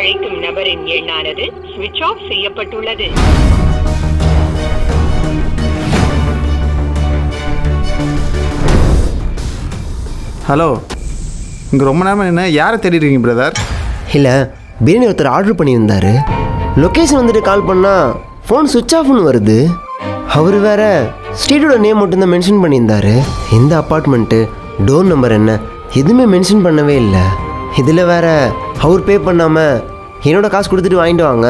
அழைக்கும் நபரின் எண்ணானது ஸ்விட்ச் ஆஃப் செய்யப்பட்டுள்ளது. ஹலோ, இங்கே ரொம்ப நேரம் என்ன யாரை தேடிருக்கீங்க பிரதர்? இல்லை, பிரியாணி ஒருத்தர் ஆர்டர் பண்ணியிருந்தார். லொக்கேஷன் வந்துட்டு கால் பண்ணால் ஃபோன் சுவிட்ச் ஆஃப்னு வருது. அவர் வேற ஸ்ட்ரீட்டோட நேம் மட்டும்தான் மென்ஷன் பண்ணியிருந்தார். எந்த அப்பார்ட்மெண்ட்டு, டோர் நம்பர் என்ன எதுவுமே மென்ஷன் பண்ணவே இல்லை. இதில் வேற அவர் பே பண்ணாமல் என்னோடய காசு கொடுத்துட்டு வாங்கிட்டு வாங்க,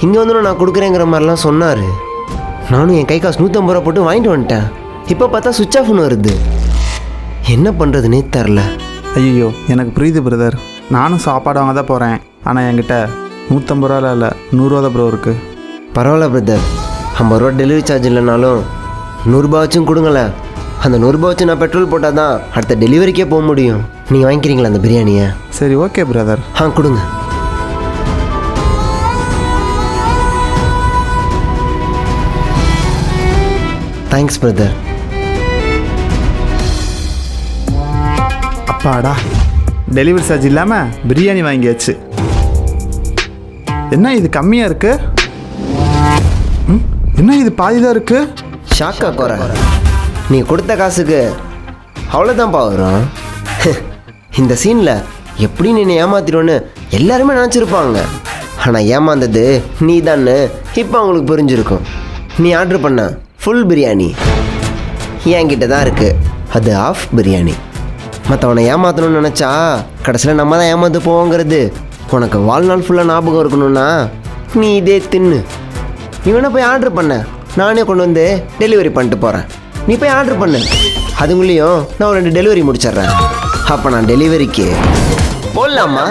இங்கே வந்து நான் கொடுக்குறேங்கிற மாதிரிலாம் சொன்னார். நானும் என் கை காசு 150 ரூபா போட்டு வாங்கிட்டு வந்துட்டேன். இப்போ பார்த்தா சுவிட்ச் ஆஃப்னு வருது. என்ன பண்ணுறதுனே தெரில. ஐயோ, எனக்கு புரியுது பிரதர். நானும் சாப்பாடு வாங்க தான் போகிறேன். ஆனால் என்கிட்ட 150 ரூபா இல்லை, 100 ரூபா தான் ப்ரோ இருக்குது. பரவாயில்ல பிரதர், 50 ரூபா டெலிவரி சார்ஜ் இல்லைனாலும் 100 ரூபா வச்சும் கொடுங்களேன். அந்த 100 ரூபா வச்சு நான் பெட்ரோல் போட்டால் தான் அடுத்த டெலிவரிக்கே போக முடியும். நீங்கள் வாங்கிக்கிறீங்களா அந்த பிரியாணியை? சரி, ஓகே பிரதர். கொடுங்க. Thanks brother. அப்பாடா, டெலிவரி சார்ஜ் இல்லாமல் பிரியாணி வாங்கியாச்சு. என்ன இது கம்மியாக இருக்கு? என்ன இது பாதி தான் இருக்கு? ஷாக்கா குறை, நீ கொடுத்த காசுக்கு அவ்வளோதான்ப்பா வரும். இந்த சீனில் எப்படி நீ ஏமாத்திடுவோன்னு எல்லாருமே நினச்சிருப்பாங்க. ஆனால் ஏமாந்தது நீ தான்னு இப்போ அவங்களுக்கு புரிஞ்சிருக்கும். நீ ஆர்டர் பண்ண ஃபுல் பிரியாணி என்கிட்ட தான் இருக்குது, அது ஆஃப் பிரியாணி. மற்றவனை ஏமாற்றணும்னு நினச்சா கடைசியில் நம்ம தான் ஏமாந்து போவோங்கிறது உனக்கு வாழ்நாள் ஃபுல்லாக ஞாபகம் இருக்கணும்னா நீ இதே தின்னு. நீ வேணா போய் ஆர்டர் பண்ண, நானே கொண்டு வந்து டெலிவரி பண்ணிட்டு போகிறேன். நீ போய் ஆர்டர் பண்ணு, அதுங்களையும் நான் ஒரு 2 டெலிவரி முடிச்சிட்றேன். அப்போ நான் டெலிவரிக்கு போடலாமா?